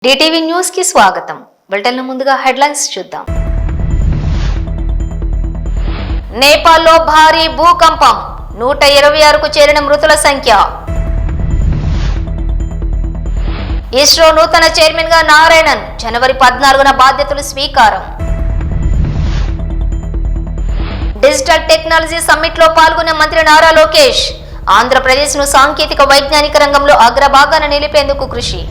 DTV news కి స్వాగతం. Bulletin ముందుగా హెడ్లైన్స్ చూద్దాం. నేపాల్లో భారీ భూకంపం, 126కు చేరిన మృతుల సంఖ్య. ఇస్రో నూతన చైర్మన్ గా నారాయణన్, జనవరి 14న బాధ్యతలు స్వీకారం. డిజిటల్ టెక్నాలజీ సమ్మిట్ లో పాల్గొన్న మంత్రి నారా లోకేష్, ఆంధ్రప్రదేశ్ ను సాంకేతిక వైజ్ఞానిక రంగంలో అగ్రభాగాన నిలిపేందుకు కృషి.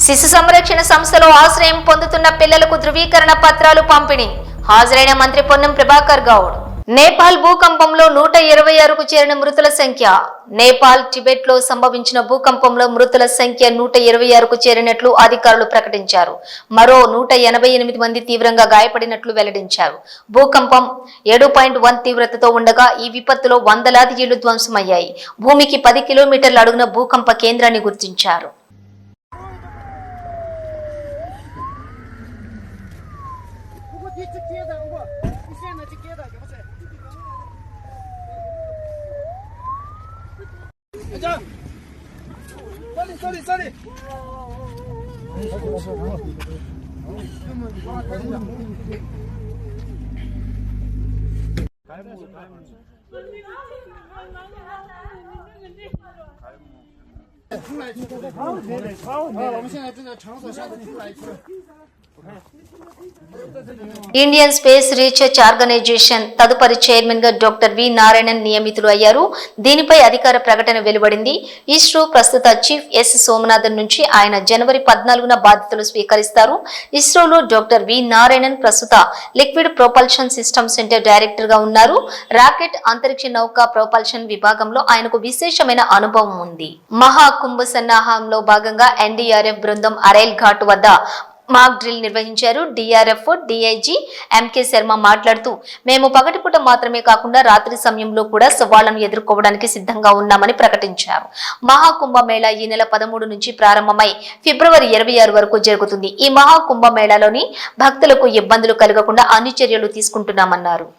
శిశు సంరక్షణ సంస్థలో ఆశ్రయం పొందుతున్న పిల్లలకు ధృవీకరణ పత్రాలు పంపిణీ, హాజరైన మంత్రి పొన్నం ప్రభాకర్ గౌడ్. నేపాల్ భూకంపంలో 126కు చేరిన మృతుల సంఖ్య. నేపాల్ టిబెట్ లో సంభవించిన భూకంపంలో మృతుల సంఖ్య 126కు చేరినట్లు అధికారులు ప్రకటించారు. మరో 188 మంది తీవ్రంగా గాయపడినట్లు వెల్లడించారు. భూకంపం 7.1 తీవ్రతతో ఉండగా ఈ విపత్తులో వందలాది ఇళ్లు ధ్వంసమయ్యాయి. భూమికి 10 కిలోమీటర్ల అడుగున భూకంప కేంద్రాన్ని గుర్తించారు. ఇండియన్ స్పేస్ రీసెర్చ్ ఆర్గనైజేషన్ తదుపరి చైర్మన్ గా డాక్టర్ వి నారాయణన్ నియమితులు అయ్యారు. దీనిపై అధికార ప్రకటన వెలువడింది. ఇస్రో ప్రస్తుత చీఫ్ ఎస్ సోమనాథన్ నుంచి ఆయన జనవరి 14న బాధ్యతలు స్వీకరిస్తారు. ఇస్రోలో డాక్టర్ వి నారాయణన్ ప్రస్తుత liquid propulsion system centre director గా ఉన్నారు. రాకెట్, అంతరిక్ష నౌక ప్రొపల్షన్ విభాగంలో ఆయనకు విశేషమైన అనుభవం ఉంది. మహాకుంభ సన్నాహంలో భాగంగా ఎన్డీఆర్ఎఫ్ బృందం అరైల్ ఘాట్ వద్ద మాక్ డ్రిల్ నిర్వహించారు. డిఆర్ఎఫ్ డిఐజీ ఎంకే శర్మ మాట్లాడుతూ, మేము పగటిపూట మాత్రమే కాకుండా రాత్రి సమయంలో కూడా సవాళ్లను ఎదుర్కోవడానికి సిద్ధంగా ఉన్నామని ప్రకటించారు. మహాకుంభమేళా ఈ నెల 13 నుంచి ప్రారంభమై ఫిబ్రవరి 26 వరకు జరుగుతుంది. ఈ మహాకుంభమేళాలోని భక్తులకు ఇబ్బందులు కలగకుండా అన్ని చర్యలు తీసుకుంటున్నామన్నారు.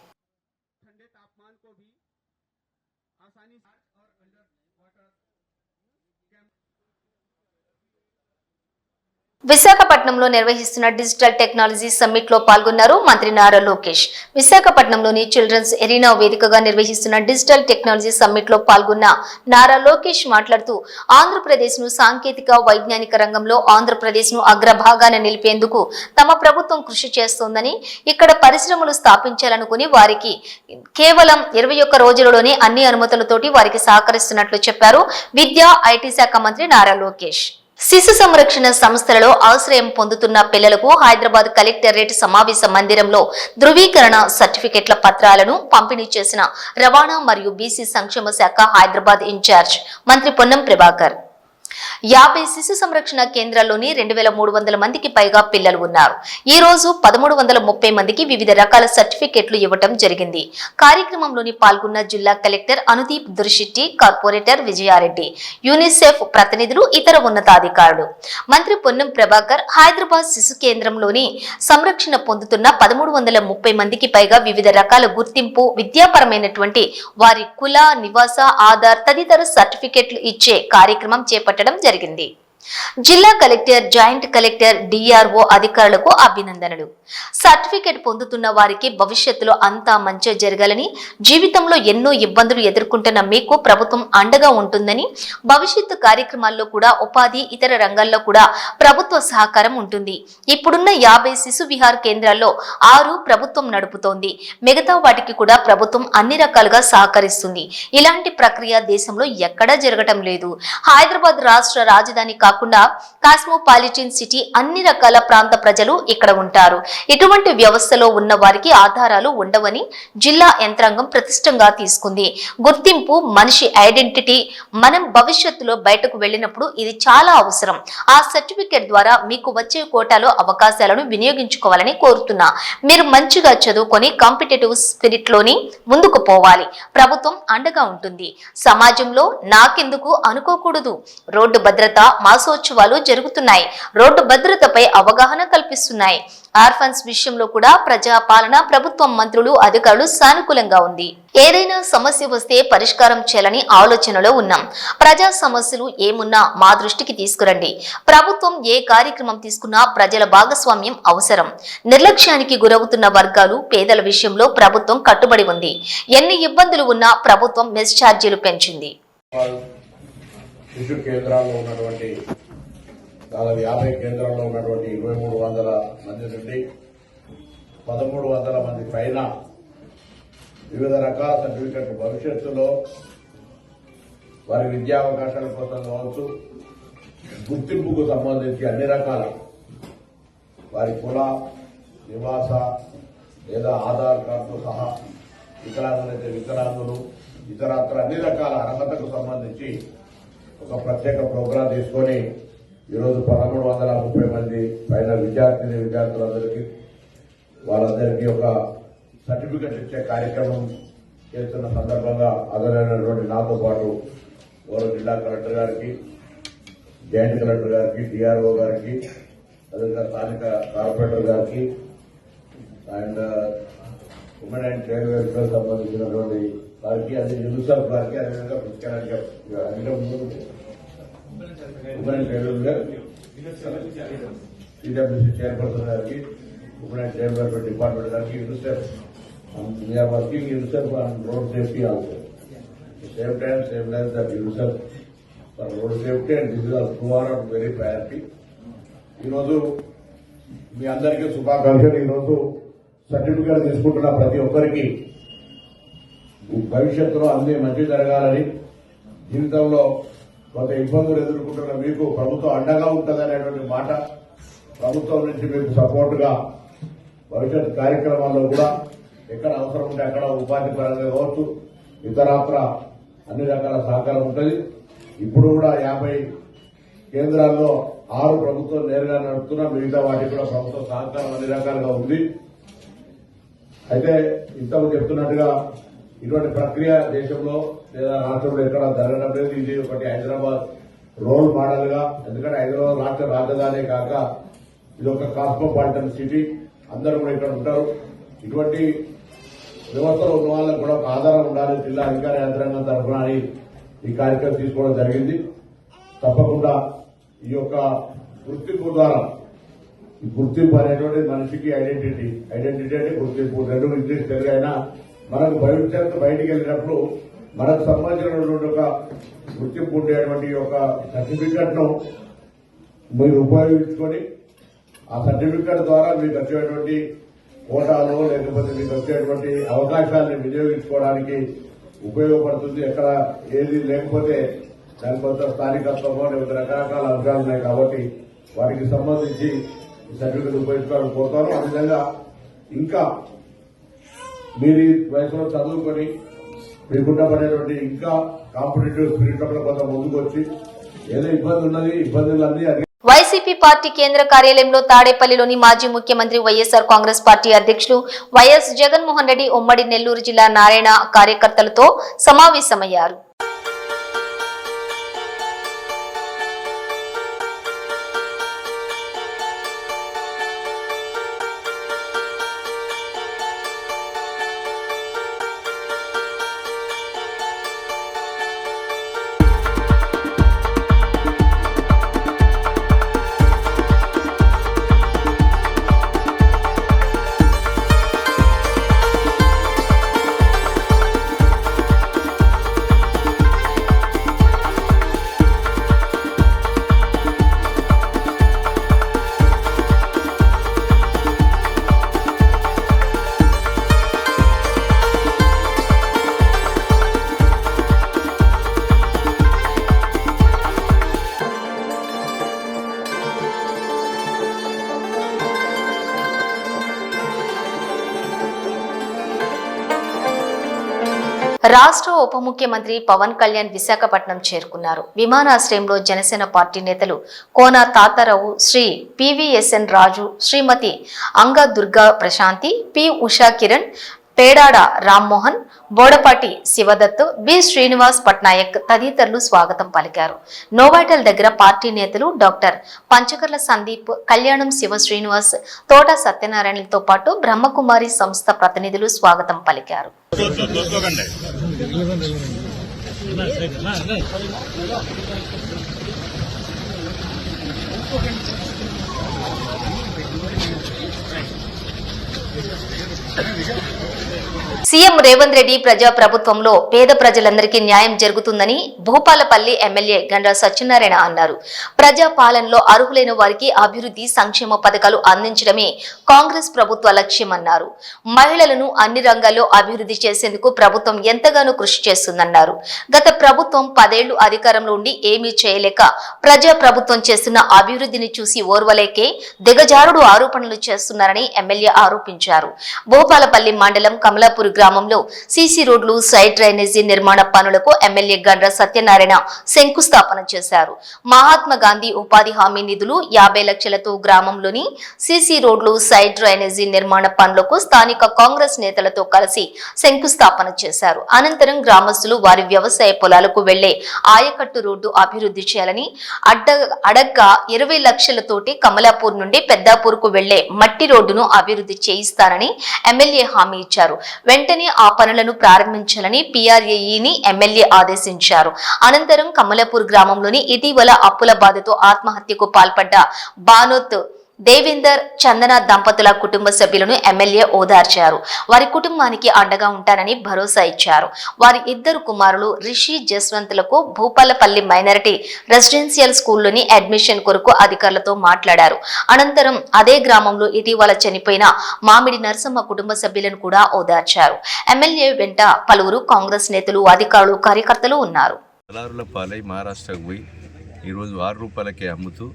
విశాఖపట్నంలో నిర్వహిస్తున్న డిజిటల్ టెక్నాలజీ సమ్మిట్ లో పాల్గొన్నారు మంత్రి నారా లోకేష్. విశాఖపట్నంలోని చిల్డ్రన్స్ ఎరీనా వేదికగా నిర్వహిస్తున్న డిజిటల్ టెక్నాలజీ సమ్మిట్ లో పాల్గొన్న నారా లోకేష్ మాట్లాడుతూ, ఆంధ్రప్రదేశ్ ను సాంకేతిక వైజ్ఞానిక రంగంలో ఆంధ్రప్రదేశ్ ను అగ్రభాగాన నిలిపేందుకు తమ ప్రభుత్వం కృషి చేస్తోందని, ఇక్కడ పరిశ్రమలు స్థాపించాలనుకుని వారికి కేవలం 21 రోజులలోనే అన్ని అనుమతులతోటి వారికి సహకరిస్తున్నట్లు చెప్పారు. విద్యా ఐటీ శాఖ మంత్రి నారా లోకేష్ శిశు సంరక్షణ సంస్థలలో ఆశ్రయం పొందుతున్న పిల్లలకు హైదరాబాద్ కలెక్టరేట్ సమావేశ మందిరంలో ధృవీకరణ సర్టిఫికెట్ల పత్రాలను పంపిణీ చేసిన రవాణా మరియు బీసీ సంక్షేమ శాఖ హైదరాబాద్ ఇన్ఛార్జ్ మంత్రి పొన్నం ప్రభాకర్. 50 శిశు సంరక్షణ కేంద్రాల్లోని 2300 మందికి పైగా పిల్లలు ఉన్నారు. ఈ రోజు 1330 మందికి వివిధ రకాల సర్టిఫికెట్లు ఇవ్వటం జరిగింది. కార్యక్రమంలోని పాల్గొన్న జిల్లా collector Anudeep Dursetti, corporator Vijaya Reddy, UNICEF ప్రతినిధులు, ఇతర ఉన్నతాధికారులు. మంత్రి పొన్నం ప్రభాకర్ హైదరాబాద్ శిశు కేంద్రంలోని సంరక్షణ పొందుతున్న 1330 మందికి పైగా వివిధ రకాల గుర్తింపు, విద్యాపరమైనటువంటి వారి కుల, నివాస, ఆధార్ తదితర సర్టిఫికెట్లు ఇచ్చే కార్యక్రమం చేపట్టడం జరిగింది. జిల్లా కలెక్టర్, జాయింట్ కలెక్టర్, డిఆర్ఓ అధికారులకు అభినందనలు. సర్టిఫికెట్ పొందుతున్న వారికి భవిష్యత్తులో అంతా మంచి జరగాలని, జీవితంలో ఎన్నో ఇబ్బందులు ఎదుర్కొంటున్న మీకు ప్రభుత్వం అండగా ఉంటుందని, భవిష్యత్తు కార్యక్రమాల్లో కూడా ఉపాధి, ఇతర రంగాల్లో కూడా ప్రభుత్వ సహకారం ఉంటుంది. ఇప్పుడున్న 50 శిశు విహార్ కేంద్రాల్లో 6 ప్రభుత్వం నడుపుతోంది. మిగతా వాటికి కూడా ప్రభుత్వం అన్ని రకాలుగా సహకరిస్తుంది. ఇలాంటి ప్రక్రియ దేశంలో ఎక్కడా జరగటం లేదు. హైదరాబాద్ రాష్ట్ర రాజధాని కాకుండా కాస్మోపాలిటన్ సిటీ, అన్ని రకాల ప్రాంత ప్రజలు ఇక్కడ ఉంటారు. ఇటువంటి వ్యవస్థలో ఉన్న వారికి ఆధారాలు ఉండవని జిల్లా యంత్రాంగం ప్రతిష్టంగా తీసుకుంది. గుర్తింపు మనిషి ఐడెంటిటీ. మనం భవిష్యత్తులో బయటకు వెళ్ళినప్పుడు ఇది చాలా అవసరం. ఆ సర్టిఫికెట్ ద్వారా మీకు వచ్చే కోటాలో అవకాశాలను వినియోగించుకోవాలని కోరుతున్నా. మీరు మంచిగా చదువుకొని కాంపిటేటివ్ స్పిరిట్ లోని ముందుకు పోవాలి. ప్రభుత్వం అండగా ఉంటుంది. సమాజంలో నాకెందుకు అనుకోకూడదు. రోడ్డు భద్రత మా మాసోత్సవాలు జరుగుతున్నాయి. రోడ్డు భద్రతపై అవగాహన కల్పిస్తున్నాయి. ఆర్ఫన్స్ విషయంలో కూడా ప్రజా పాలన, ప్రభుత్వం, మంత్రులు, అధికారులు సానుకూలంగా ఉంది. ఏదైనా సమస్య వస్తే పరిష్కారం చేయాలని ఆలోచనలో ఉన్నాం. ప్రజా సమస్యలు ఏమున్నా మా దృష్టికి తీసుకురండి. ప్రభుత్వం ఏ కార్యక్రమం తీసుకున్నా ప్రజల భాగస్వామ్యం అవసరం. నిర్లక్ష్యానికి గురవుతున్న వర్గాలు, పేదల విషయంలో ప్రభుత్వం కట్టుబడి ఉంది. ఎన్ని ఇబ్బందులు ఉన్నా ప్రభుత్వం మెస్ ఛార్జీలు పెంచింది. దాదాపు 50 కేంద్రాల్లో ఉన్నటువంటి 2300 మంది నుండి 1300 మంది పైన వివిధ రకాల సర్టిఫికెట్లు భవిష్యత్తులో వారి విద్యా అవకాశాల కోసం కావచ్చు, గుర్తింపుకు సంబంధించి అన్ని రకాల వారి కుల, నివాస లేదా ఆధార్ కార్డుతో సహా వికలాంగులైతే వికలాంగులు, ఇతరత్ర అన్ని రకాల అర్హతకు సంబంధించి ఒక ప్రత్యేక ప్రోగ్రాం తీసుకొని ఈరోజు 1330 మంది పైన విద్యార్థులందరికీ వాళ్ళందరికీ ఒక సర్టిఫికెట్ ఇచ్చే కార్యక్రమం చేస్తున్న సందర్భంగా అదనైనటువంటి నాతో పాటు గౌరవ జిల్లా కలెక్టర్ గారికి, జాయింట్ కలెక్టర్ గారికి, డిఆర్ఓ గారికి, అదేవిధంగా స్థానిక కార్పొరేటర్ గారికి and women and child welfare సంబంధించినటువంటి వారికి, అది యూనిసెఫ్ గారికి, అదేవిధంగా women and child welfare CWC chairperson గారికి, women and child welfare department గారికి, UNICEF we are working UNICEF on road safety also. Same time same line that UNICEF for road safety and this is to our of very priority. ఈరోజు మీ అందరికీ శుభాకాంక్షలు. ఈరోజు certificate తీసుకుంటున్న ప్రతి ఒక్కరికి భవిష్యత్తులో అన్ని మంచి జరగాలని, జీవితంలో కొంత ఇబ్బందులు ఎదుర్కొంటున్న మీకు ప్రభుత్వం అండగా ఉంటుందనేటువంటి మాట, ప్రభుత్వం నుంచి మీకు సపోర్ట్ గా భవిష్యత్ కార్యక్రమాల్లో కూడా ఎక్కడ అవసరం ఉంటే అక్కడ ఉపాధి పరంగా కావచ్చు, ఇతరత్ర అన్ని రకాల సహకారం ఉంటుంది. ఇప్పుడు కూడా 50 కేంద్రాల్లో 6 ప్రభుత్వం నేరుగా నడుపుతున్నా, మిగతా వాటికి కూడా ప్రభుత్వ సహకారం అన్ని రకాలుగా ఉంది. అయితే ఇంతకు చెప్తున్నట్టుగా ఇటువంటి ప్రక్రియ దేశంలో లేదా రాష్ట్రంలో ఎక్కడ జరగడం లేదు. ఇది ఒకటి హైదరాబాద్ రోల్ మోడల్ గా, ఎందుకంటే హైదరాబాద్ రాష్ట్ర రాజధాని కాక ఇది ఒక కాస్మోపాలిటన్ సిటీ, అందరూ కూడా ఇక్కడ ఉంటారు. ఇటువంటి వ్యవస్థలో ఉన్న వాళ్ళకు కూడా ఒక ఆధారం ఉండాలి జిల్లా అధికార యంత్రాంగం తరఫున అని ఈ కార్యక్రమం తీసుకోవడం జరిగింది. తప్పకుండా ఈ యొక్క గుర్తింపు ద్వారా, ఈ గుర్తింపు అనేటువంటి మనిషికి ఐడెంటిటీ అంటే గుర్తింపు, రెండు ఇంగ్లీష్ తెలుగు అయినా మనకు భవిష్యత్తు బయటికి వెళ్ళినప్పుడు మనకు సంబంధించినటువంటి ఒక గుర్తింపు ఉండేటువంటి ఒక సర్టిఫికెట్ ను మీరు ఉపయోగించుకొని ఆ సర్టిఫికెట్ ద్వారా మీకు వచ్చేటువంటి కోటాలు లేకపోతే మీకు వచ్చేటువంటి అవకాశాలను వినియోగించుకోవడానికి ఉపయోగపడుతుంది. ఎక్కడ ఏది లేకపోతే దాని కొంత స్థానికత్వమో లేకపోతే రకరకాల అంశాలు ఉన్నాయి కాబట్టి వాటికి సంబంధించి ఈ సర్టిఫికెట్ ఉపయోగించుకోవాలని కోరుతాను. ఆ విధంగా ఇంకా మీరు ఈ వయసులో చదువుకొని మీకుండబడేటువంటి ఇంకా కాంపిటేటివ్ స్పిరిట్ లో కొంత ముందుకు వచ్చి ఏదో ఇబ్బంది ఉన్నది, ఇబ్బందులన్నీ వైసీపీ పార్టీ కేంద్ర కార్యాలయంలో తాడేపల్లిలోని మాజీ ముఖ్యమంత్రి వైఎస్ఆర్ కాంగ్రెస్ పార్టీ అధ్యక్షులు వైఎస్ జగన్మోహన్ రెడ్డి ఉమ్మడి నెల్లూరు జిల్లా నారాయణ కార్యకర్తలతో సమావేశమయ్యారు. రాష్ట్ర ఉప ముఖ్యమంత్రి పవన్ కళ్యాణ్ విశాఖపట్నం చేరుకున్నారు. విమానాశ్రయంలో జనసేన పార్టీ నేతలు కోన తాతారావు, శ్రీ పివిఎస్ఎన్ రాజు, శ్రీమతి అంగ దుర్గా ప్రశాంతి, పి ఉషా కిరణ్, పేడాడ రామ్మోహన్, బోడపాటి శివదత్, బి శ్రీనివాస్ పట్నాయక్ తదితరులు స్వాగతం పలికారు. నోవాటల్ దగ్గర పార్టీ నేతలు డాక్టర్ పంచకర్ల సందీప్, కళ్యాణం శివ శ్రీనివాస్, తోట సత్యనారాయణలతో పాటు బ్రహ్మకుమారి సంస్థ ప్రతినిధులు స్వాగతం పలికారు. సీఎం రేవంత్ రెడ్డి ప్రజా ప్రభుత్వంలో పేద ప్రజలందరికీ న్యాయం జరుగుతుందని భూపాలపల్లి ఎమ్మెల్యే గండ్ర సత్యనారాయణ అన్నారు. ప్రజా పాలనలో అర్హులైన వారికి అభివృద్ధి సంక్షేమ పథకాలు అందించడమే కాంగ్రెస్ ప్రభుత్వ లక్ష్యమన్నారు. మహిళలను అన్ని రంగాల్లో అభివృద్ధి చేసేందుకు ప్రభుత్వం ఎంతగానో కృషి చేస్తుందన్నారు. గత ప్రభుత్వం 10 ఏళ్లు అధికారంలో ఉండి ఏమీ చేయలేక ప్రజా ప్రభుత్వం చేస్తున్న అభివృద్ధిని చూసి ఓర్వలేకే దిగజారుడు ఆరోపణలు చేస్తున్నారని ఎమ్మెల్యే ఆరోపించారు. భూపాలపల్లి మండలం కమలాపూర్ గ్రామంలో సీసీ రోడ్లు, సైడ్ డ్రైనేజీ నిర్మాణ పనులకు ఎమ్మెల్యే గండ్ర సత్యనారాయణ శంకుస్థాపన చేశారు. మహాత్మా గాంధీ ఉపాధి హామీ నిధులు 50 లక్షలతో గ్రామంలోని సీసీ రోడ్లు, సైడ్ డ్రైనేజీ నిర్మాణ పనులకు స్థానిక కాంగ్రెస్ నేతలతో కలిసి శంకుస్థాపన చేశారు. అనంతరం గ్రామస్తులు వారి వ్యవసాయ పొలాలకు వెళ్లే ఆయకట్టు రోడ్డు అభివృద్ధి చేయాలని, అడగ్గా 20 లక్షలతోటి కమలాపూర్ నుండి పెద్దాపూర్కు వెళ్లే మట్టి రోడ్డును అభివృద్ధి చేయిస్తానని ఎమ్మెల్యే హామీ ఇచ్చారు. వెంటనే ఆ పనులను ప్రారంభించాలని PRAEని ఎమ్మెల్యే ఆదేశించారు. అనంతరం కమలాపూర్ గ్రామంలోని ఇటీవల అప్పుల బాధతో ఆత్మహత్యకు పాల్పడ్డ బానోత్ దేవేందర్, చందన దంపతుల కుటుంబ సభ్యులను ఎమ్మెల్యే ఓదార్చారు. వారి కుటుంబానికి అండగా ఉంటానని భరోసా ఇచ్చారు. వారి 2 కుమారులు రిషి, జస్వంత్లకు భూపాలపల్లి మైనారిటీ రెసిడెన్షియల్ స్కూల్లోని అడ్మిషన్ కొరకు అధికారులతో మాట్లాడారు. అనంతరం అదే గ్రామంలో ఇటీవల చనిపోయిన మామిడి నరసమ్మ కుటుంబ సభ్యులను కూడా ఓదార్చారు. ఎమ్మెల్యే వెంట పలువురు కాంగ్రెస్ నేతలు, అధికారులు, కార్యకర్తలు ఉన్నారు. మహారాష్ట్రకు పోయి ఈరోజు 6 రూపాయలకే అమ్ముతూ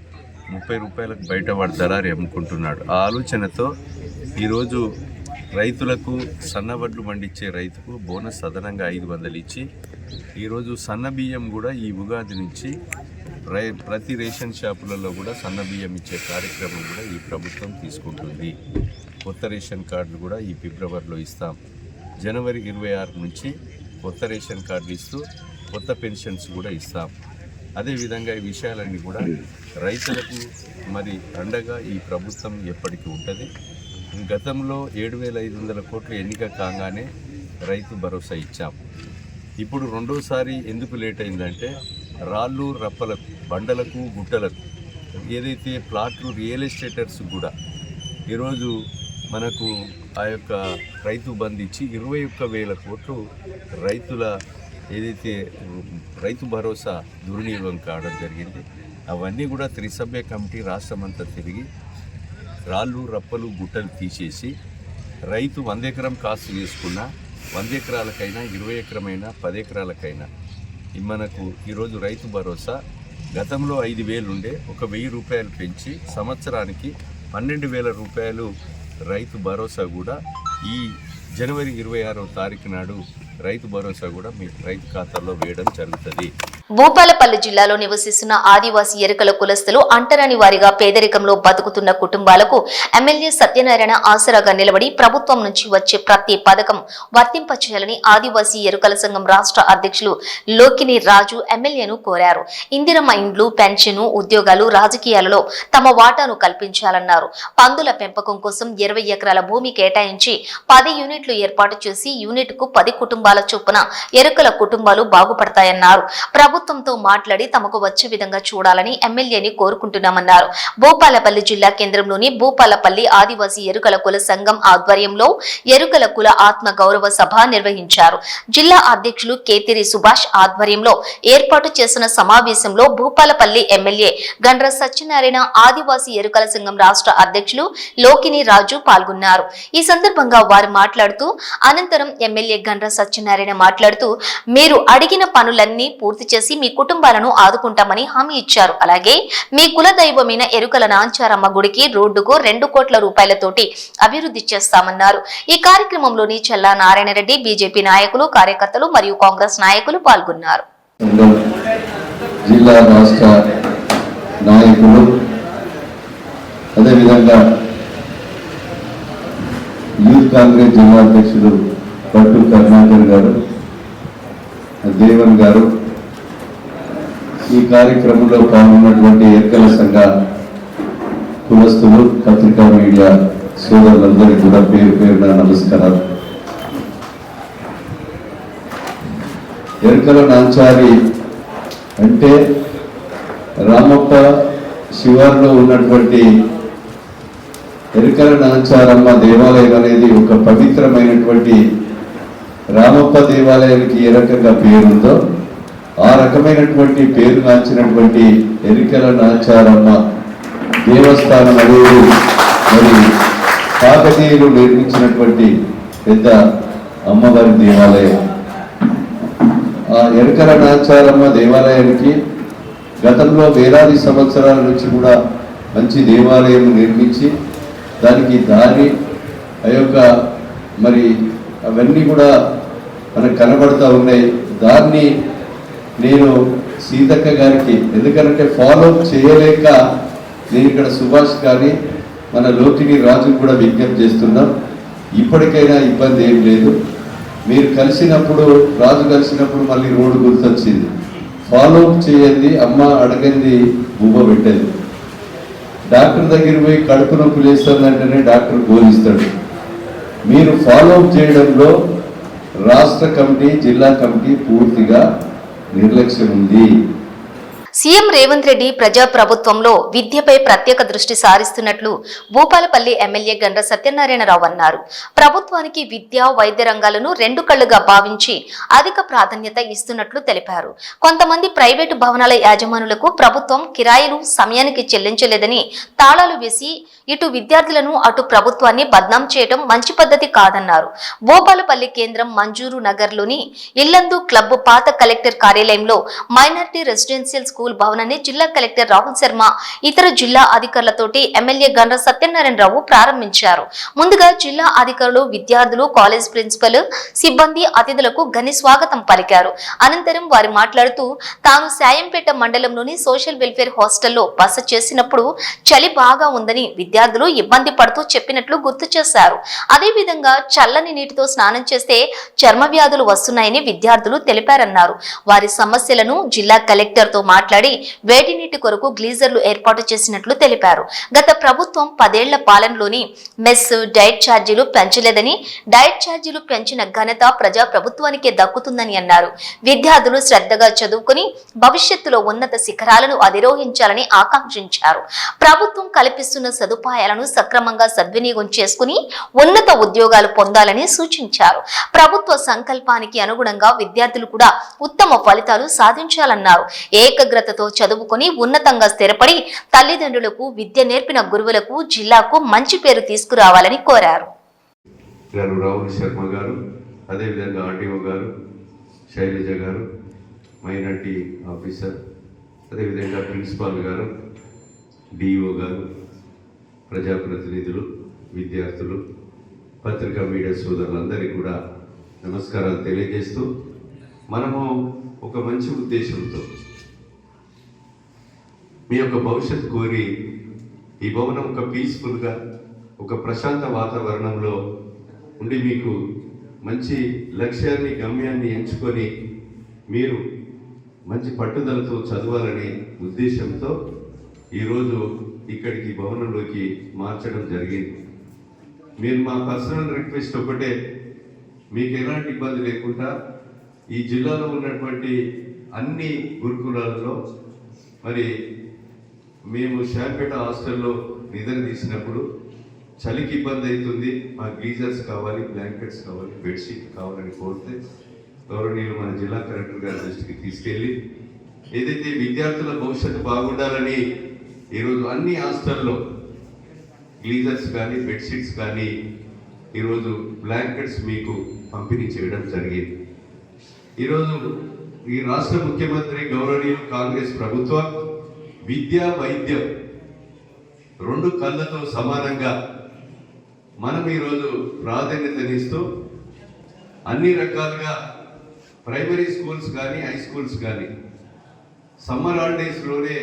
30 రూపాయలకు బయట వాడు దళారి అమ్ముకుంటున్నాడు. ఆ ఆలోచనతో ఈరోజు రైతులకు సన్నవడ్లు పండించే రైతుకు బోనస్ అదనంగా 500 ఇచ్చి ఈరోజు సన్న బియ్యం కూడా ఈ ఉగాది నుంచి ప్రతి రేషన్ షాపులలో కూడా సన్న బియ్యం ఇచ్చే కార్యక్రమం కూడా ఈ ప్రభుత్వం తీసుకుంటుంది. కొత్త రేషన్ కార్డులు కూడా ఈ ఫిబ్రవరిలో ఇస్తాం. జనవరి 26 నుంచి కొత్త రేషన్ కార్డులు ఇస్తూ కొత్త పెన్షన్స్ కూడా ఇస్తాం. అదేవిధంగా ఈ విషయాలన్నీ కూడా రైతులకు మరి అండగా ఈ ప్రభుత్వం ఎప్పటికీ ఉంటుంది. గతంలో 7,500 కోట్లు ఎన్నిక కాగానే రైతు భరోసా ఇచ్చాం. ఇప్పుడు రెండోసారి ఎందుకు లేట్ అయిందంటే రాళ్ళు రప్పలకు, బండలకు, గుట్టలకు ఏదైతే ప్లాట్లు రియల్ ఎస్టేటర్స్ కూడా ఈరోజు మనకు ఆ యొక్క రైతు బంధు ఇచ్చి 21,000 కోట్లు రైతుల ఏదైతే రైతు భరోసా దుర్వినియోగం కావడం జరిగింది. అవన్నీ కూడా త్రిసభ్య కమిటీ రాష్ట్రమంతా తిరిగి రాళ్ళు రప్పలు గుట్టలు తీసేసి రైతు 100 ఎకరం కాస్ట్ చేసుకున్న 100 ఎకరాలకైనా 20 ఎకరమైనా 10 ఎకరాలకైనా మనకు ఈరోజు రైతు భరోసా గతంలో 5,000 ఉండే 1,000 రూపాయలు పెంచి సంవత్సరానికి 12,000 రూపాయలు రైతు భరోసా కూడా ఈ జనవరి 26వ తారీఖు నాడు రైతు భరోసా కూడా మీ రైతు ఖాతాలో వేయడం జరుగుతుంది. భూపాలపల్లి జిల్లాలో నివసిస్తున్న ఆదివాసీ ఎరుకల కులస్తులు అంటరాని వారిగా పేదరికంలో బతుకుతున్న కుటుంబాలకు ఎమ్మెల్యే సత్యనారాయణ ఆసరాగా నిలబడి ప్రభుత్వం నుంచి వచ్చే ప్రతి పథకం వర్తింపచేయాలని ఆదివాసీ ఎరుకల సంఘం రాష్ట్ర అధ్యక్షులు లోకిని రాజు ఎమ్మెల్యేను కోరారు. ఇందిరమ్మ ఇండ్లు, పెన్షను, ఉద్యోగాలు, రాజకీయాలలో తమ వాటాను కల్పించాలన్నారు. పందుల పెంపకం కోసం 20 ఎకరాల భూమి కేటాయించి 10 యూనిట్లు ఏర్పాటు చేసి యూనిట్కు 10 కుటుంబాల చొప్పున ఎరుకల కుటుంబాలు బాగుపడతాయన్నారు. ప్రభుత్వంతో మాట్లాడి తమకు వచ్చే విధంగా చూడాలని ఎమ్మెల్యేని కోరుకుంటున్నామన్నారు. భూపాలపల్లి జిల్లా కేంద్రంలోని భూపాలపల్లి ఆదివాసీ ఎరుకల కుల సంఘం ఆధ్వర్యంలో ఎరుకల కుల ఆత్మ గౌరవ సభ నిర్వహించారు. జిల్లా అధ్యక్షులు కేతిరి సుభాష్ ఆధ్వర్యంలో ఏర్పాటు చేసిన సమావేశంలో భూపాలపల్లి ఎమ్మెల్యే గండ్ర సత్యనారాయణ, ఆదివాసీ ఎరుకల సంఘం రాష్ట్ర అధ్యక్షులు లోకిని రాజు పాల్గొన్నారు. ఈ సందర్భంగా వారు మాట్లాడుతూ అనంతరం ఎమ్మెల్యే గండ్ర సత్యనారాయణ మాట్లాడుతూ మీరు అడిగిన పనులన్నీ పూర్తి చేసి మీ కుటుంబాలను ఆదుకుంటామని హామీ ఇచ్చారు. అలాగే మీ కుల దైవమైన ఎరుకల నాంచారమ్మ గుడికి రోడ్డుకు 2 కోట్ల రూపాయలతోటి అభివృద్ధి చేస్తామన్నారు. ఈ కార్యక్రమంలోని చల్లా నారాయణ రెడ్డి, బీజేపీ నాయకులు, కార్యకర్తలు మరియు కాంగ్రెస్ నాయకులు పాల్గొన్నారు. జిల్లా రాష్ట్ర నాయకులు అదేవిధంగా యూత్ కాంగ్రెస్ జిల్లా అధ్యక్షుడు పట్టు కరుణాకర్ గారు, దేవన్ గారు, ఈ కార్యక్రమంలో పాల్గొన్నటువంటి ఎన్నికల సంఘ కులస్తులు, పత్రికా మీడియా సోదరులందరికీ కూడా పేరు పేరున నమస్కారాలు. ఎరుకల నాంచారి అంటే రామప్ప శివారులో ఉన్నటువంటి ఎరుకల నాంచారమ్మ దేవాలయం అనేది ఒక పవిత్రమైనటువంటి రామప్ప దేవాలయానికి ఏ రకంగా పేరుందో ఆ రకమైనటువంటి పేరు నాచినటువంటి ఎరుకల నాంచారమ్మ దేవస్థానం అనేది మరి కాకతీయులు నిర్మించినటువంటి పెద్ద అమ్మవారి దేవాలయం. ఆ ఎరుకల నాంచారమ్మ దేవాలయానికి గతంలో వేలాది సంవత్సరాల నుంచి కూడా మంచి దేవాలయం నిర్మించి దానికి దారి ఆ యొక్క మరి అవన్నీ కూడా మనకు కనబడుతూ ఉన్నాయి. దాన్ని నేను సీతక్క గారికి ఎందుకంటే ఫాలో చేయలేక నేను ఇక్కడ సుభాష్ కానీ మన లోకిని రాజు కూడా విజ్ఞప్తి చేస్తున్నాం. ఇప్పటికైనా ఇబ్బంది ఏం లేదు. మీరు కలిసినప్పుడు రాజు కలిసినప్పుడు మళ్ళీ రోడ్డు గుర్తొచ్చింది. ఫాలో అప్ చేయండి, అమ్మ అడగంది బువ్వ పెట్టేది. డాక్టర్ దగ్గర పోయి కడుపు నొప్పి లేస్తుందంటేనే డాక్టర్ బోధిస్తాడు. మీరు ఫాలో అప్ చేయడంలో రాష్ట్ర కమిటీ, జిల్లా కమిటీ పూర్తిగా నిర్లక్ష్యం ఉంది. సీఎం రేవంత్ రెడ్డి ప్రజాప్రభుత్వంలో విద్యపై ప్రత్యేక దృష్టి సారిస్తున్నట్లు భూపాలపల్లి ఎమ్మెల్యే గండ్ర సత్యనారాయణరావు అన్నారు. ప్రభుత్వానికి విద్య, వైద్య రంగాలను రెండు కళ్లుగా భావించి అధిక ప్రాధాన్యత ఇస్తున్నట్లు తెలిపారు. కొంతమంది ప్రైవేటు భవనాల యాజమానులకు ప్రభుత్వం కిరాయిలు సమయానికి చెల్లించలేదని తాళాలు వేసి ఇటు విద్యార్థులను అటు ప్రభుత్వాన్ని బద్నాం చేయడం మంచి పద్ధతి కాదన్నారు. భూపాలపల్లి కేంద్రం మంజూరు నగర్లోని ఇల్లందు క్లబ్ పాత కలెక్టర్ కార్యాలయంలో మైనారిటీ రెసిడెన్షియల్ స్కూల్ భవనాన్ని జిల్లా కలెక్టర్ రాహుల్ శర్మ ఇతర జిల్లా అధికారులతోటి ఎమ్మెల్యే గండ్ర సత్యనారాయణరావు ప్రారంభించారు. ముందుగా జిల్లా అధికారులు, విద్యార్థులు, కాలేజ్ ప్రిన్సిపల్, సిబ్బంది, అతిథులకు ఘన స్వాగతం పలికారు. అనంతరం వారు మాట్లాడుతూ తాను సాయంపేట మండలంలోని సోషల్ వెల్ఫేర్ హాస్టల్లో బస చేసినప్పుడు చలి బాగా ఉందని విద్యార్థులు ఇబ్బంది పడుతూ చెప్పినట్లు గుర్తు చేశారు. అదేవిధంగా చల్లని నీటితో స్నానం చేస్తే చర్మ వ్యాధులు వస్తున్నాయని విద్యార్థులు తెలిపారన్నారు. వారి సమస్యలను జిల్లా కలెక్టర్ తో మాట్లాడి వేడి నీటి కొరకు గ్లీజర్లు ఏర్పాటు చేసినట్లు తెలిపారు. గత ప్రభుత్వం 10 ఏళ్ల పాలనలోని మెస్, డైట్ ఛార్జీలు పెంచలేదని, డైట్ ఛార్జీలు పెంచిన ఘనత ప్రజా ప్రభుత్వానికే దక్కుతుందని అన్నారు. విద్యార్థులు శ్రద్ధగా చదువుకుని భవిష్యత్తులో ఉన్నత శిఖరాలను అధిరోహించాలని ఆకాంక్షించారు. ప్రభుత్వం కల్పిస్తున్న సదుపాయాలను సక్రమంగా సద్వినియోగం చేసుకుని ఉన్నత ఉద్యోగాలు పొందాలని సూచించారు. ప్రభుత్వ సంకల్పానికి అనుగుణంగా విద్యార్థులు కూడా ఉత్తమ ఫలితాలు సాధించాలన్నారు. ఏకాగ్రతతో చదువుకొని ఉన్నతంగా స్థిరపడి తల్లిదండ్రులకు విద్య నేర్పిన గురువులకు, జిల్లాకు మంచి పేరు తీసుకురావాలని కోరారు. రాహుల్ శర్మ గారు, అదేవిధంగా ఆర్డీఓ గారు, శైలజ గారు, మైనార్టీ ఆఫీసర్, అదేవిధంగా ప్రిన్సిపాల్ గారు, డిఓ గారు, ప్రజాప్రతినిధులు, విద్యార్థులు, పత్రికా మీడియా సోదరులందరికీ కూడా నమస్కారాలు తెలియజేస్తూ, మనము ఒక మంచి ఉద్దేశంతో మీ యొక్క భవిష్యత్ కోరి ఈ భవనం ఒక పీస్ఫుల్గా, ఒక ప్రశాంత వాతావరణంలో ఉండి మీకు మంచి లక్ష్యాన్ని, గమ్యాన్ని ఎంచుకొని మీరు మంచి పట్టుదలతో చదవాలనే ఉద్దేశంతో ఈరోజు ఇక్కడికి భవనంలోకి మార్చడం జరిగింది. మీరు మా పర్సనల్ రిక్వెస్ట్ ఒకటే, మీకు ఎలాంటి ఇబ్బంది లేకుండా ఈ జిల్లాలో ఉన్నటువంటి అన్ని గురుకులాలలో మరి మేము శాంపేట హాస్టల్లో నిద్ర తీసినప్పుడు చలికి ఇబ్బంది అవుతుంది, మా గీజర్స్ కావాలి, బ్లాంకెట్స్ కావాలి, బెడ్షీట్ కావాలని కోరితే గౌరవనీయులు మన జిల్లా కలెక్టర్ గారి దృష్టికి తీసుకెళ్ళి ఏదైతే విద్యార్థుల భవిష్యత్తు బాగుండాలని ఈరోజు అన్ని హాస్టల్లో గ్లీజర్స్ కానీ, బెడ్షీట్స్ కానీ, ఈరోజు బ్లాంకెట్స్ మీకు పంపిణీ చేయడం జరిగింది. ఈరోజు ఈ రాష్ట్ర ముఖ్యమంత్రి గౌరవనీయులు కాంగ్రెస్ ప్రభుత్వం విద్య, వైద్యం రెండు కళ్ళతో సమానంగా మనం ఈరోజు ప్రాధాన్యతనిస్తూ అన్ని రకాలుగా ప్రైమరీ స్కూల్స్ కానీ, హై స్కూల్స్ కానీ సమ్మర్ హాలిడేస్లోనే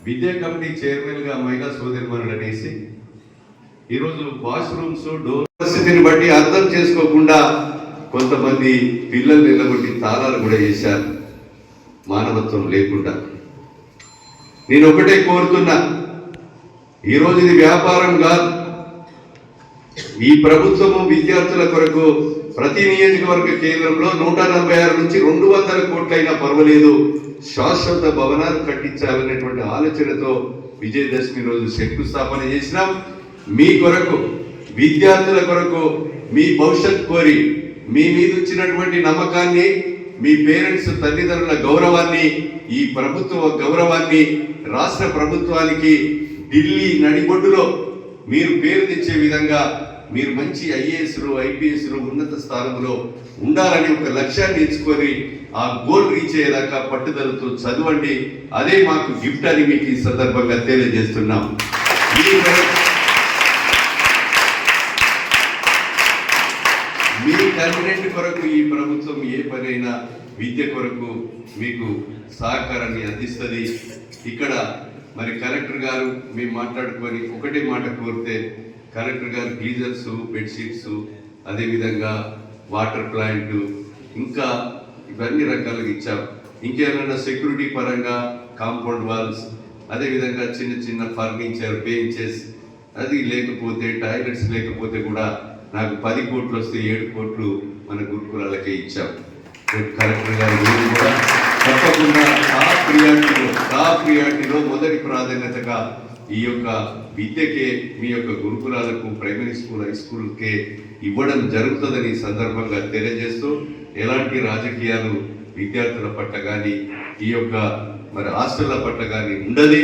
విద్యా కమిటీ చైర్మన్గా మహిళా సోదరిమణులు అనేసి ఈరోజు వాష్రూమ్స్, డోర్స్ పరిస్థితిని బట్టి అర్థం చేసుకోకుండా కొంతమంది పిల్లలు నిలబడి తాళాలు కూడా వేశారు, మానవత్వం లేకుండా. నేను ఒకటే కోరుతున్నా, ఈరోజు ఇది వ్యాపారం కాదు. ఈ ప్రభుత్వము విద్యార్థుల కొరకు ప్రతి నియోజకవర్గ కేంద్రంలో 146 నుంచి 200 కోట్లైనా పర్వాలేదు శాశ్వత భవనాలు కట్టించాలనేటువంటి ఆలోచనతో విజయదశమి రోజు శంకుస్థాపన చేసినాం. మీ కొరకు, విద్యార్థుల కొరకు, మీ భవిష్యత్ కోరి మీ మీద ఇచ్చినటువంటి నమ్మకాన్ని, మీ పేరెంట్స్ తల్లిదండ్రుల గౌరవాన్ని, ఈ ప్రభుత్వ గౌరవాన్ని రాష్ట్ర ప్రభుత్వానికి ఢిల్లీ నడిబొడ్డులో మీరు పేరు తెచ్చే విధంగా మీరు మంచి ఐఏఎస్లు, ఐపీఎస్లు ఉన్నత స్థానంలో ఉండాలని ఒక లక్ష్యాన్ని ఎంచుకొని ఆ గోల్ రీచ్ అయ్యేదాకా పట్టుదలతో చదవండి. అదే మాకు గిఫ్ట్ అని మీకు ఈ సందర్భంగా తెలియజేస్తున్నాం. మీ కన్వీనెంట్ కొరకు ఈ ప్రభుత్వం ఏ పనైనా విద్య కొరకు మీకు సహకారాన్ని అందిస్తుంది. ఇక్కడ మరి కలెక్టర్ గారు మేము మాట్లాడుకొని ఒకటే మాట కోరితే, కలెక్టర్ గారు గీజర్స్, బెడ్షీట్స్, అదేవిధంగా వాటర్ ప్లాంట్, ఇంకా ఇవన్నీ రకాలుగా ఇచ్చాం. ఇంకేమైనా సెక్యూరిటీ పరంగా కాంపౌండ్ వాల్స్, అదేవిధంగా చిన్న చిన్న ఫర్నిచర్, బెంచెస్, అది లేకపోతే టాయిలెట్స్ లేకపోతే కూడా నాకు 10 కోట్లు వస్తే 7 కోట్లు మన గురుకులాలకే ఇచ్చాం. కలెక్టర్ గారి గురించి కూడా తప్పకుండా టాప్ ప్రియారిటీలో మొదటి ప్రాధాన్యతగా ఈ యొక్క విద్యకే, మీ యొక్క గురుకులాలకు, ప్రైమరీ స్కూల్, హై స్కూల్కే ఇవ్వడం జరుగుతుందని సందర్భంగా తెలియజేస్తూ, ఎలాంటి రాజకీయాలు విద్యార్థుల పట్ల కానీ ఈ యొక్క మరి హాస్టళ్ల పట్ల కానీ ఉండదు.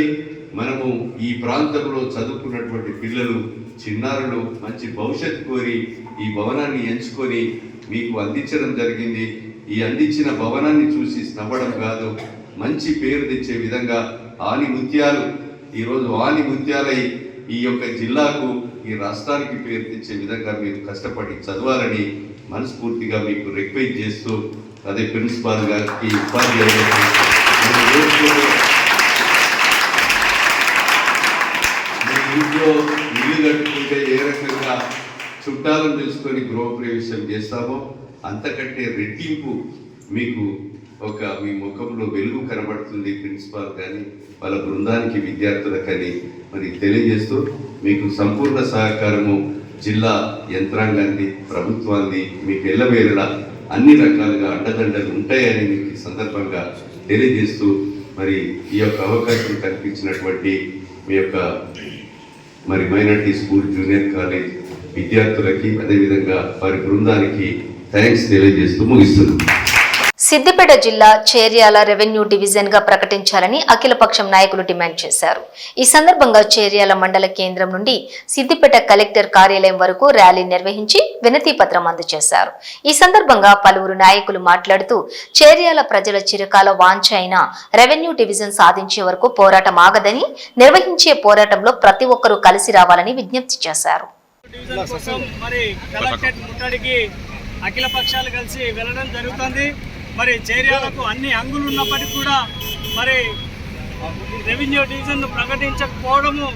మనము ఈ ప్రాంతంలో చదువుకున్నటువంటి పిల్లలు, చిన్నారులు మంచి భవిష్యత్తు కోరి ఈ భవనాన్ని ఎంచుకొని మీకు అందించడం జరిగింది. ఈ అందించిన భవనాన్ని చూసి నవ్వడం కాదు, మంచి పేరు తెచ్చే విధంగా ఆని ముత్యాలు ఈరోజు ఆని ముత్యాలై ఈ యొక్క జిల్లాకు, ఈ రాష్ట్రానికి పేరు తెచ్చే విధంగా మీరు కష్టపడి చదవాలని మనస్ఫూర్తిగా మీకు రిక్వెస్ట్ చేస్తూ, అదే ప్రిన్సిపాల్ గారికి, ఉపాధ్యాయులకు, ఇంట్లో ఇల్లు కట్టుకుంటే ఏ రకంగా చుట్టాలను తెలుసుకొని గృహప్రవేశం చేస్తామో అంతకంటే రెట్టింపు మీకు మీ ముఖంలో వెలుగు కనబడుతుంది. ప్రిన్సిపాల్ కానీ వాళ్ళ బృందానికి, విద్యార్థులకని మరి తెలియజేస్తూ, మీకు సంపూర్ణ సహకారము జిల్లా యంత్రాంగాన్ని, ప్రభుత్వాన్ని మీకు ఎల్లవేళలా అన్ని రకాలుగా అండదండలు ఉంటాయని మీకు ఈ సందర్భంగా తెలియజేస్తూ, మరి ఈ యొక్క అవకాశం కల్పించినటువంటి మీ యొక్క మరి మైనార్టీ స్కూల్, జూనియర్ కాలేజ్ విద్యార్థులకి, అదేవిధంగా వారి బృందానికి థ్యాంక్స్ తెలియజేస్తూ ముగిస్తున్నాం. సిద్దిపేట జిల్లా చేర్యాల రెవెన్యూ డివిజన్ గా ప్రకటించాలని అఖిలపక్షం నాయకులు డిమాండ్ చేశారు. ఈ సందర్భంగా చేర్యాల మండల కేంద్రం నుండి సిద్దిపేట కలెక్టర్ కార్యాలయం వరకు ర్యాలీ నిర్వహించి వినతి పత్రం అందజేశారు. ఈ సందర్భంగా పలువురు నాయకులు మాట్లాడుతూ, చేర్యాల ప్రజల చిరకాల వాంఛ అయిన రెవెన్యూ డివిజన్ సాధించే వరకు పోరాటం ఆగదని, నిర్వహించే పోరాటంలో ప్రతి ఒక్కరూ కలిసి రావాలని విజ్ఞప్తి చేశారు. అఖిల పక్షాలు కలిసి వెళ్ళడం జరుగుతుంది. మరి చేర్యాలకు అన్ని హంగులు ఉన్నప్పటికీ కూడా మరి రెవెన్యూ డివిజన్ను ప్రకటించకపోవడము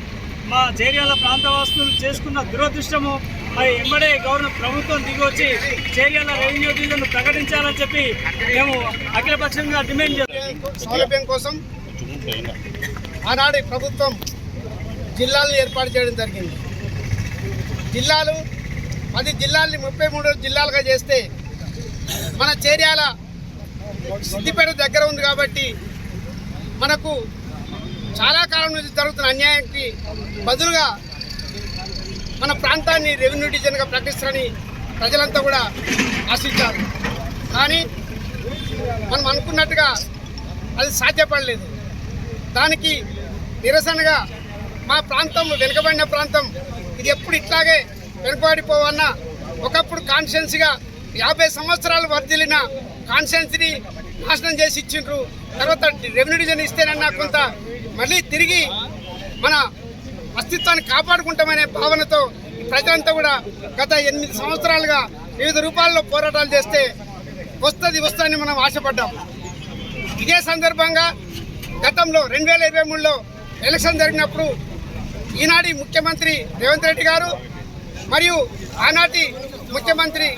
మా చేర్యాల ప్రాంతవాసులు చేసుకున్న దురదృష్టము. మరి ఎంబడే గవర్నమెంట్ ప్రభుత్వం దిగొచ్చి చేర్యాల రెవెన్యూ డివిజన్ను ప్రకటించాలని చెప్పి మేము అఖిలపక్షంగా డిమాండ్ చేస్తాం. సౌలభ్యం కోసం ఆనాడు ప్రభుత్వం జిల్లాలను ఏర్పాటు చేయడం జరిగింది. జిల్లాలు 10 జిల్లాల్ని 33 జిల్లాలుగా చేస్తే మన చేర్యాల సిద్దిపేట దగ్గర ఉంది కాబట్టి మనకు చాలా కాలం నుంచి జరుగుతున్న అన్యాయానికి బదులుగా మన ప్రాంతాన్ని రెవెన్యూ డివిజన్గా ప్రకటిస్తారని ప్రజలంతా కూడా ఆశించారు. కానీ మనం అనుకున్నట్టుగా అది సాధ్యపడలేదు. దానికి నిరసనగా మా ప్రాంతం వెనుకబడిన ప్రాంతం, ఇది ఎప్పుడు ఇట్లాగే వెనుకబడిపోవన్నా, ఒకప్పుడు కాన్స్టిట్యున్సీగా 50 సంవత్సరాలు వర్ధిల్లిన కాన్స్టిట్యున్సీని నాశనం చేసి ఇచ్చిండ్రు. తర్వాత రెవెన్యూ డివిజన్ ఇస్తేనన్నా కొంత మళ్ళీ తిరిగి మన అస్తిత్వాన్ని కాపాడుకుంటామనే భావనతో ప్రజలంతా కూడా గత 8 సంవత్సరాలుగా వివిధ రూపాల్లో పోరాటాలు చేస్తే వస్తుందని మనం ఆశపడ్డాం. ఇదే సందర్భంగా గతంలో 2023లో ఎలక్షన్ జరిగినప్పుడు ఈనాటి ముఖ్యమంత్రి రేవంత్ రెడ్డి గారు మరియు ఆనాటి ముఖ్యమంత్రి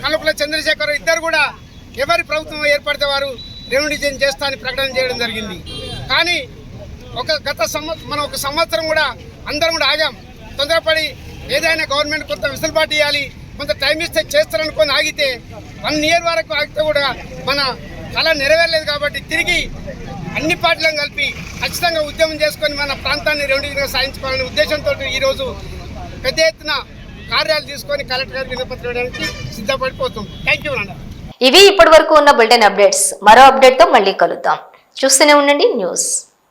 కల్వకుంట్ల చంద్రశేఖర్ ఇద్దరు కూడా ఎవరి ప్రభుత్వం ఏర్పడితే వారు రెవెన్యూ డివిజన్ చేస్తా అని ప్రకటన చేయడం జరిగింది. కానీ మనం ఒక సంవత్సరం కూడా అందరం కూడా ఆగాం. తొందరపడి ఏదైనా గవర్నమెంట్ కొంత వెసులుబాటు ఇవ్వాలి, కొంత టైం ఇస్తే చేస్తారనుకొని ఆగితే 1 year వరకు ఆగితే కూడా మన కళ నెరవేరలేదు. కాబట్టి తిరిగి అన్ని పార్టీలను కలిపి ఖచ్చితంగా ఉద్యమం చేసుకొని మన ప్రాంతాన్ని రెవెన్యూగా సాధించుకోవాలనే ఉద్దేశంతో ఈరోజు పెద్ద ఎత్తున కార్యాలు తీసుకొని కలెక్టర్ గారికి వినపత్రం ఇవ్వడానికి సిద్ధపడిపోతాం. థ్యాంక్ యూ అన్న. ఇవి ఇప్పటి వరకు ఉన్న బులెటిన్ అప్డేట్స్. మరో అప్డేట్ తో మళ్ళీ కలుద్దాం. చూస్తూనే ఉండండి న్యూస్.